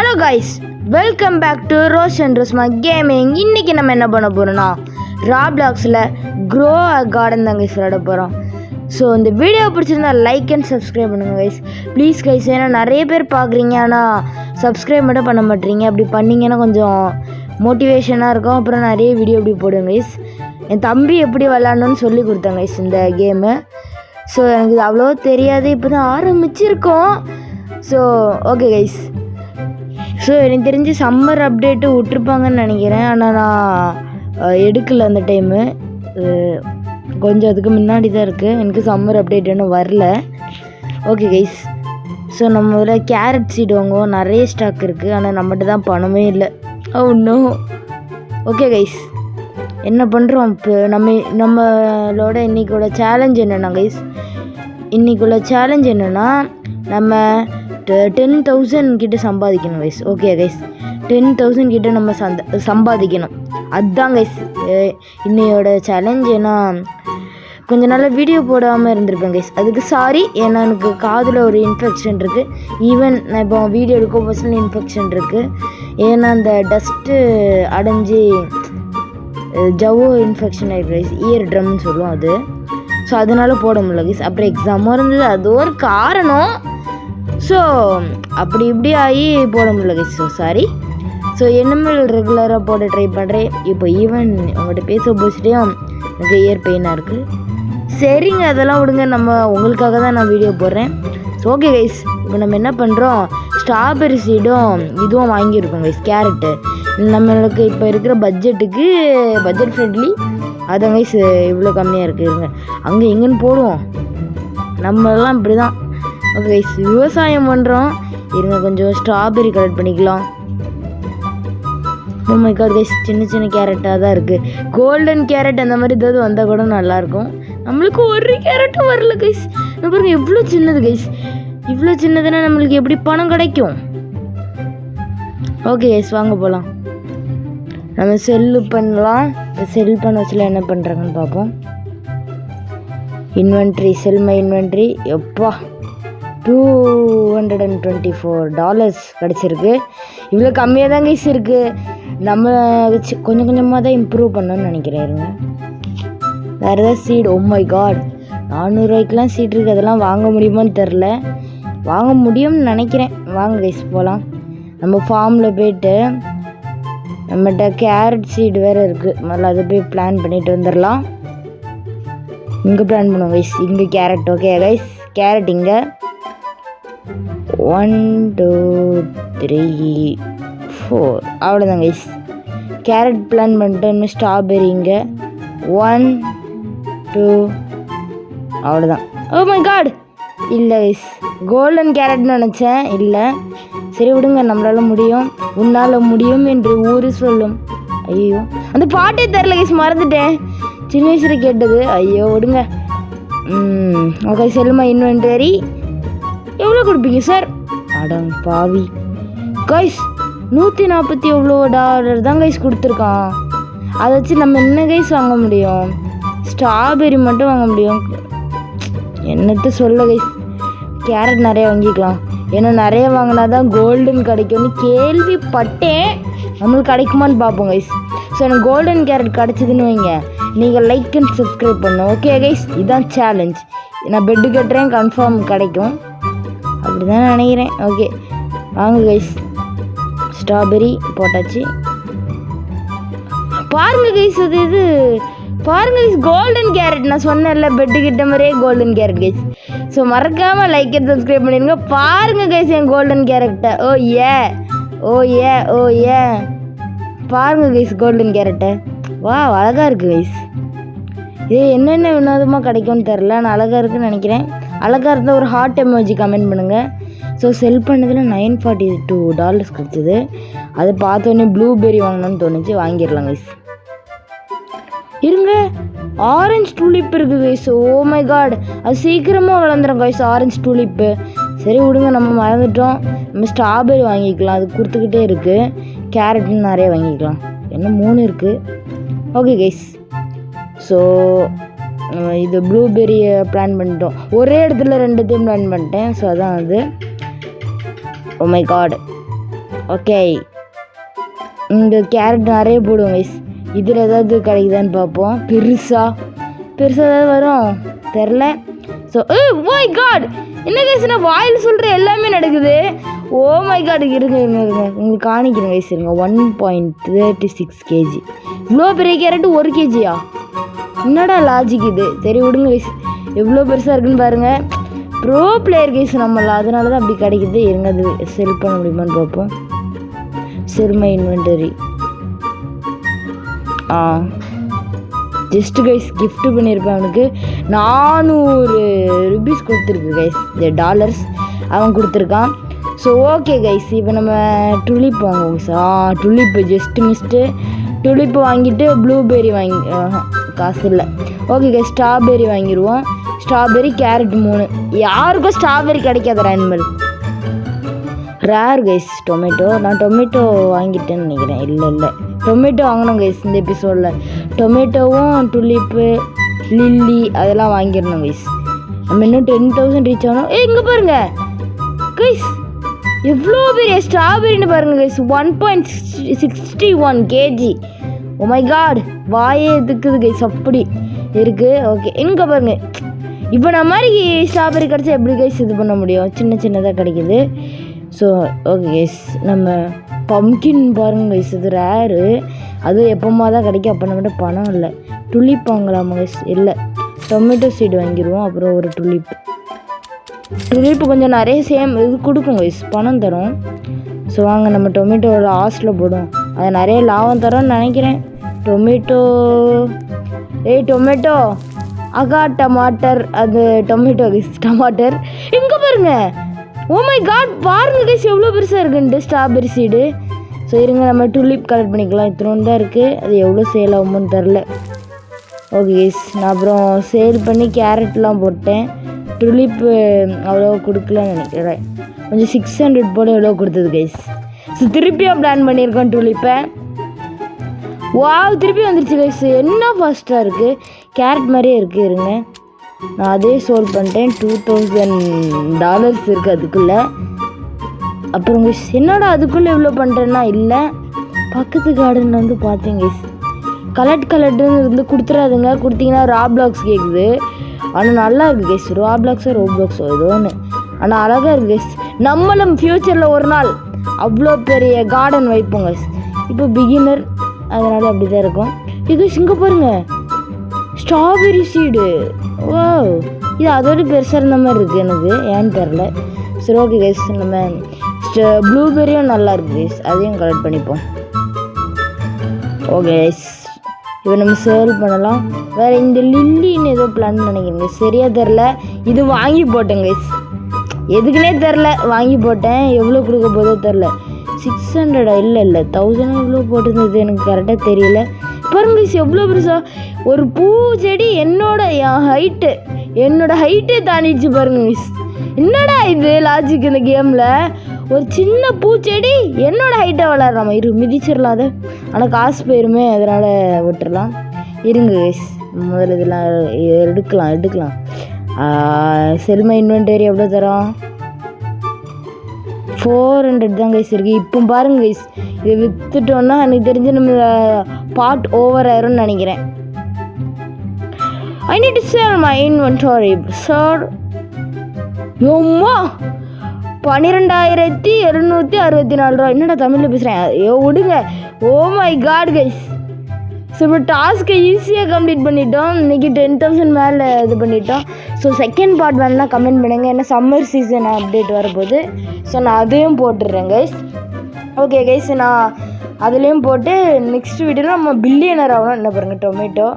Hello guys, welcome back to Rose and ரோஸ்மா gaming. இன்றைக்கி நம்ம என்ன பண்ண போகிறோன்னா ராப்ளாக்ஸில் க்ரோ கார்டன் தான் கைஸ் விளையாட போகிறோம். ஸோ இந்த வீடியோ பிடிச்சிருந்தா லைக் அண்ட் சப்ஸ்கிரைப் பண்ணுங்கள் கைஸ், ப்ளீஸ் கைஸ். ஏன்னா நிறைய பேர் பார்க்குறீங்க, ஆனால் சப்ஸ்கிரைப் மட்டும் பண்ண மாட்டீங்க. அப்படி பண்ணிங்கன்னா கொஞ்சம் மோட்டிவேஷனாக இருக்கும். அப்புறம் நிறைய வீடியோ இப்படி போடுங்க கைஸ். என் தம்பி எப்படி விளாட்ணுன்னு சொல்லி கொடுத்தாங்க கைஸ் இந்த கேமு. ஸோ எனக்கு இது அவ்வளோ தெரியாது, இப்போ தான் ஆரம்பிச்சிருக்கோம். So okay guys. ஸோ எனக்கு தெரிஞ்சு சம்மர் அப்டேட்டு விட்ருப்பாங்கன்னு நினைக்கிறேன். ஆனால் நான் எடுக்கலை அந்த டைமு, கொஞ்சம் அதுக்கு முன்னாடி தான் இருக்குது. எனக்கு சம்மர் அப்டேட் இன்னும் வரல. Okay guys. ஸோ நம்ம முதல்ல கேரட் சீடு வாங்குவோம். நிறைய ஸ்டாக் இருக்குது, ஆனால் நம்மகிட்ட தான் பணமே இல்லை. இன்னும் ஓகே கைஸ், என்ன பண்ணுறோம் இப்போ நம்மளோட இன்றைக்கோட சேலஞ்ச் என்னென்னா கைஸ், இன்றைக்குள்ள சேலஞ்ச் என்னென்னா நம்ம 10,000 கிட்ட சம்பாதிக்கணும் கைஸ். ஓகே கைஸ், 10,000 கிட்ட நம்ம சம்பாதிக்கணும். அதுதான் கைஸ் இன்னையோட சேலஞ்ச். ஏன்னா கொஞ்சம் நாள் வீடியோ போடாமல் இருந்திருப்பேன் கைஸ், அதுக்கு சாரி. ஏன்னா எனக்கு காதில் ஒரு இன்ஃபெக்ஷன் இருக்குது. ஈவன் நான் இப்போ வீடியோ எடுக்க பர்சனல் இன்ஃபெக்ஷன் இருக்குது. ஏன்னா அந்த டஸ்ட்டு அடைஞ்சி ஜவ்வோ இன்ஃபெக்ஷன் ஆகிருக்கு கைஸ், இயர் ட்ரம்னு சொல்லுவோம் அது. ஸோ அதனால் போட முடியல கைஸ். அப்புறம் எக்ஸாமும் இருந்தது, அது ஒரு காரணம். ஸோ அப்படி இப்படி ஆகி போட முடியல கைஸ். So sorry. ஸோ இனிமேல் ரெகுலராக போட ட்ரை பண்ணுறேன். இப்போ ஈவன் உங்கள்கிட்ட பேச போச்சுட்டையும் எனக்கு இயர் பெயினாக இருக்குது. சரிங்க, அதெல்லாம் விடுங்க, நம்ம உங்களுக்காக தான் நான் வீடியோ போடுறேன். ஸோ ஓகே கைஸ், இப்போ நம்ம என்ன பண்ணுறோம், ஸ்ட்ராபெரி சீடும் இதுவும் வாங்கியிருக்கோம் கைஸ், கேரட்டு. நம்மளுக்கு இப்போ இருக்கிற பட்ஜெட்டுக்கு பட்ஜெட் ஃப்ரெண்ட்லி அதான் கைஸ், இவ்வளோ கம்மியாக இருக்குது. இருங்க, அங்கே எங்கேன்னு போடுவோம். நம்மளாம் இப்படி தான். ஓகே கைஸ், விவசாயம் பண்ணுறோம். இருங்க, கொஞ்சம் ஸ்ட்ராபெரி கலெக்ட் பண்ணிக்கலாம். ஓ மை காட் கைஸ், சின்ன சின்ன கேரட்டாக தான் இருக்குது. கோல்டன் கேரட் அந்த மாதிரி ஏதாவது வந்தால் கூட நல்லாயிருக்கும். நம்மளுக்கு ஒரு கேரட்டும் வரல கைஸ். பாருங்க எவ்வளோ சின்னது கைஸ். இவ்வளோ சின்னதுன்னா நம்மளுக்கு எப்படி பணம் கிடைக்கும்? ஓகே கைஸ், வாங்க போகலாம். நம்ம செல்லு பண்ணலாம். செல் பண்ண வச்சுல என்ன பண்ணுறாங்கன்னு பார்ப்போம். Inventory, sell my inventory. எப்பா $224 கிடச்சிருக்கு. இவ்வளோ கம்மியாக தான் கைஸ் இருக்குது. நம்ம வச்சு கொஞ்சம் கொஞ்சமாக தான் இம்ப்ரூவ் பண்ணணும்னு நினைக்கிறேன். இருங்க, வேறு ஏதாவது சீடு. ஓ மை காட், 400 ரூபாய்க்குலாம் சீட் இருக்குது. அதெல்லாம் வாங்க முடியுமான்னு தெரில. வாங்க முடியும்னு நினைக்கிறேன். வாங்க கைஸ் போகலாம். நம்ம ஃபார்மில் போய்ட்டு நம்மகிட்ட கேரட் சீடு வேறு இருக்குது. முதல்ல அதை போய் பிளான் பண்ணிட்டு வந்துடலாம். இங்கே பிளான் பண்ணுவோம் கைஸ். இங்கே கேரட். ஓகே கைஸ், கேரட் இங்கே 1 2 3 4 அவ்வளோதான் கைஸ். கேரட் பிளான் பண்ணிட்டு இன்னும் ஸ்ட்ராபெரி இங்கே 1 2 அவ்வளோதான். ஓ மை காட், இல்லை கைஸ், கோல்டன் கேரட்னு நினச்சேன். இல்லை, சரி விடுங்க, நம்மளால முடியும். உன்னால் முடியும் என்று ஊர் சொல்லும். ஐயோ, அந்த பாட்டே தெரில கைஸ், மறந்துட்டேன். சின்ன வயசில் கேட்டது. ஐயோ விடுங்க. ஓகே, செல்லுமா இன்வென்டரி. எவ்வளோ கொடுப்பீங்க சார்? அடங்க பாவி கைஸ், $140 தான் கைஸ் கொடுத்துருக்கான். அதை வச்சு நம்ம என்ன கைஸ் வாங்க முடியும்? ஸ்ட்ராபெரி மட்டும் வாங்க முடியும். என்னத்த சொல்ல கைஸ், கேரட் நிறைய வாங்கிக்கலாம். ஏன்னா நிறைய வாங்கினா தான் கோல்டன் கிடைக்கும்னு கேள்விப்பட்டேன். நம்மளுக்கு கிடைக்குமான்னு பார்ப்போம் கைஸ். ஸோ எனக்கு கோல்டன் கேரட் கிடச்சிதுன்னு வைங்க, நீங்கள் லைக் அண்ட் சப்ஸ்கிரைப் பண்ணணும். ஓகே கைஸ், இதுதான் சேலஞ்ச். நான் பெட்டு கட்டுறேன், கன்ஃபார்ம் கிடைக்கும் அப்படி தான் நினைக்கிறேன். ஓகே வாங்க கைஸ், ஸ்ட்ராபெரி போட்டாச்சு. பாருங்க கைஸ், அது இது பாருங்க கைஸ், கோல்டன் கேரட். நான் சொன்னேன்ல பெட்டு கிட்ட மாதிரியே கோல்டன் கேரட் கைஸ். ஸோ மறக்காமல் லைக் அண்ட் சப்ஸ்கிரைப் பண்ணிடுங்க. பாருங்க கைஸ் என் கோல்டன் கேரட்டை. ஓ ஏ ஓ ஏ ஓ ஏ பாருங்க கைஸ் கோல்டன் கேரட்டை. வா, அழகாக இருக்குது கைஸ். இது என்னென்ன வினோதமாக கிடைக்கும்னு தெரில, நான் அழகாக இருக்குன்னு நினைக்கிறேன். அழகாக இருந்தால் ஒரு ஹார்ட் எமோஜி கமெண்ட் பண்ணுங்கள். ஸோ செல் பண்ணதில் $942 கிடச்சிது. அதை பார்த்தோன்னே ப்ளூபெர்ரி வாங்கணும்னு தோணுச்சு, வாங்கிடலாம் கைஸ். இருங்க, ஆரஞ்சு டூலிப் இருக்குது கைஸ். ஓ மை காட், அது சீக்கிரமாக வளர்ந்துடும் கைஸ் ஆரஞ்சு டூலிப்பு. சரி விடுங்க, நம்ம மறந்துட்டோம். நம்ம ஸ்ட்ராபெரி வாங்கிக்கலாம், அது கொடுத்துக்கிட்டே இருக்குது. கேரட்னு நிறைய வாங்கிக்கலாம். என்ன 3 இருக்குது. ஓகே கைஸ், ஸோ இது ப்ளூபெரியை பிளான் பண்ணிட்டோம். ஒரே இடத்துல 2த்தையும் பிளான் பண்ணிட்டேன். ஸோ அதான் அது. ஓ மை காட், ஓகே, இந்த கேரட் நிறைய போடுவோம் கைஸ். இதில் ஏதாவது கிடைக்குதான்னு பார்ப்போம். பெருசாக ஏதாவது வரும் தெரில. ஸோ மை காட், என்ன கைஸ் நான் வாயில் சொல்கிற எல்லாமே நடக்குது. ஓ மை காட், இருங்க உங்களுக்கு காணிக்கிறேன் கைஸ். இருங்க 1.36 kg. இவ்வளோ பெரிய கேரட்டு 1 kg-யா? என்னடா லாஜிக் இது? சரி விடுங்க கைஸ். எவ்வளோ பெருசாக இருக்குன்னு பாருங்கள். ப்ரோ பிளேயர் கைஸ் நம்மள, அதனால தான் அப்படி கிடைக்குது. இருங்க அது செல் பண்ண முடியுமான்னு பார்ப்போம். Sell my inventory. Just guys gift பண்ணியிருப்பேன் அவனுக்கு. 400 rupees கொடுத்துருக்கு கைஸ், டாலர்ஸ் அவன் கொடுத்துருக்கான். ஸோ ஓகே கைஸ், இப்போ நம்ம டுலிப் வாங்குவோம் guys. Tulip just missed. Tulip வாங்கிட்டு ப்ளூபெர்ரி காசு இல்லை. ஓகே கைஸ், ஸ்ட்ராபெர்ரி வாங்கிடுவோம். Strawberry, carrot 3. யாருக்கும் ஸ்ட்ராபெர்ரி கிடைக்காத அனிமல் ரேர் கைஸ். டொமேட்டோ, நான் டொமேட்டோ வாங்கிட்டேன்னு நினைக்கிறேன். இல்லை டொமேட்டோ வாங்கினோம் கைஸ் இந்த எபிசோடில். டொமேட்டோவும் டுலிப்பு லில்லி அதெல்லாம் வாங்கிடணும் கைஸ். நம்ம இன்னும் 10,000 ரீச் ஆகணும். இங்கே பாருங்க கைஸ், எவ்வளோ பெரிய ஸ்ட்ராபெரின்னு பாருங்க guys. 1.61 kg. Oh my god, வாயே எதுக்குது கைஸ், அப்படி இருக்குது. ஓகே, இங்கே பாருங்க. இப்போ நம்ம மாதிரி ஸ்ட்ராபெரி கிடச்சா எப்படி கைஸ் இது பண்ண முடியும்? சின்னதாக கிடைக்குது. ஸோ ஓகே கைஸ், நம்ம பம்கின் பாருங்க கைஸ், இது ரேரு. அதுவும் எப்போமா தான் கிடைக்கும். அப்போ நம்மகிட்ட பணம் இல்லை. டுலிப் வாங்கலாமா கைஸ்? இல்லை, டொமேட்டோ சீடு வாங்கிடுவோம். அப்புறம் ஒரு டுலிப்பு கொஞ்சம் நிறைய இது கொடுக்கும் கைஸ், பணம் தரும். ஸோ வாங்க நம்ம டொமேட்டோட ஹாஸ்டில் போடும். அது நிறைய லாபம் தரோன்னு நினைக்கிறேன். டொமேட்டோ டமாட்டர். அது டொமேட்டோ கைஸ், டமாட்டர். இங்கே பாருங்க. ஓ மை காட், பாருங்க கைஸ் எவ்வளோ பெருசாக இருக்குன்ட்டு ஸ்ட்ராபெரி சீடு. ஸோ இருங்க நம்ம டுலிப் கலெக்ட் பண்ணிக்கலாம். இத்தனோண்டு தான் இருக்குது. அது எவ்வளோ சேல் ஆகுமோன்னு தெரில. ஓகே கைஸ், நான் அப்புறம் சேல் பண்ணி கேரட்லாம் போட்டேன். டுலிப்பு அவ்வளோ கொடுக்கலன்னு நினைக்கிறேன். கொஞ்சம் 600 போல் எவ்வளோ கொடுத்தது கைஸ். ஸோ திருப்பியும் பிளான் பண்ணியிருக்கோம் டுலிப்பை. திருப்பி வந்துருச்சு கைஸ். என்ன ஃபாஸ்ட்டாக இருக்குது, கேரட் மாதிரியே இருக்குது. இருங்க நான் அதே சோல் பண்ணிட்டேன். $2,000 இருக்குது அதுக்குள்ளே. அப்புறம் கைஸ் என்னடா அதுக்குள்ளே இவ்வளோ பண்ணுறேன்னா, இல்லை பக்கத்து கார்டன் வந்து பார்த்தேன் கைஸ். கலெக்ட்னு இருந்து கொடுத்துடாதுங்க. கொடுத்தீங்கன்னா ராப்ளாக்ஸ் கேட்குது. ஆனால் நல்லா இருக்குது கைஸ். ரோப்ளாக்ஸோ ஏதோ ஒன்று. ஆனால் அழகாக இருக்குது கைஸ். நம்மளும் ஃப்யூச்சரில் ஒரு நாள் அவ்வளோ பெரிய கார்டன் வைப்போம் கைஸ். இப்போ பிகினர், அதனால் அப்படி தான் இருக்கும். இது இங்கே பாருங்கள், ஸ்ட்ராபெரி சீடு. ஓ, இது அதோட பெருசாக இருந்த மாதிரி இருக்குது எனக்கு, ஏன்னு தெரில. சரி ஓகே கைஸ், நம்ம ப்ளூபெர்ரியும் நல்லா இருக்குது கைஸ், அதையும் கலெக்ட் பண்ணிப்போம். ஓகே கைஸ், இப்போ நம்ம சேல் பண்ணலாம். வேறு இந்த லில்லின்னு ஏதோ பிளான் நினைக்கிறேங்க, சரியாக தெரில. இது வாங்கி போட்டேன் கைஸ், எதுக்குன்னே தெரில, வாங்கி போட்டேன். எவ்வளோ கொடுக்க போதோ தெரில. 600 இல்லை 1000 எவ்வளோ போட்டிருந்தது எனக்கு கரெக்டாக தெரியல. பாருங்க கைஸ் எவ்வளோ பெருசாக ஒரு பூச்செடி என்னோட ஹைட்டே தாண்டிடுச்சு பாருங்க கைஸ். என்னடா இது லாஜிக் இந்த கேமில்? ஒரு சின்ன பூச்செடி என்னோட ஹைட்டை வளர்றாமா. மிதிச்சிடலாம் அதை, ஆனால் காசு போயிருமே, அதனால் விட்டுறலாம். இருங்க கைஸ், முதல்ல இதெல்லாம் எடுக்கலாம். செல்மை இன்வென்டரி எவ்வளோ தரோம்? 400 தான் கைஸ் இருக்குது. இப்போ பாருங்க கைஸ், இதை விற்றுட்டோன்னா எனக்கு தெரிஞ்சு நம்ம பார்ட் ஓவர் ஆயிரும்னு நினைக்கிறேன். I need to sell my inventory, sir. யோம்மா 12,764 ரூபா. என்னடா தமிழில் பேசுகிறேன், விடுங்க. Oh my god guys, so இப்போ டாஸ்க்கை ஈஸியாக கம்ப்ளீட் பண்ணிட்டோம். இன்றைக்கி 10,000 மேலே இது பண்ணிட்டோம். ஸோ செகண்ட் பார்ட் வேணும்னா கமெண்ட் பண்ணுங்கள். ஏன்னா சம்மர் சீசன் அப்டேட் வரப்போகுது. ஸோ நான் அதையும் போட்டுடுறேன் கைஸ். ஓகே கைஸ், நான் அதுலேயும் போட்டு நெக்ஸ்ட் வீடியோவில் நம்ம பில்லியனர் ஆகணும். என்ன பாருங்கள், டொமேட்டோ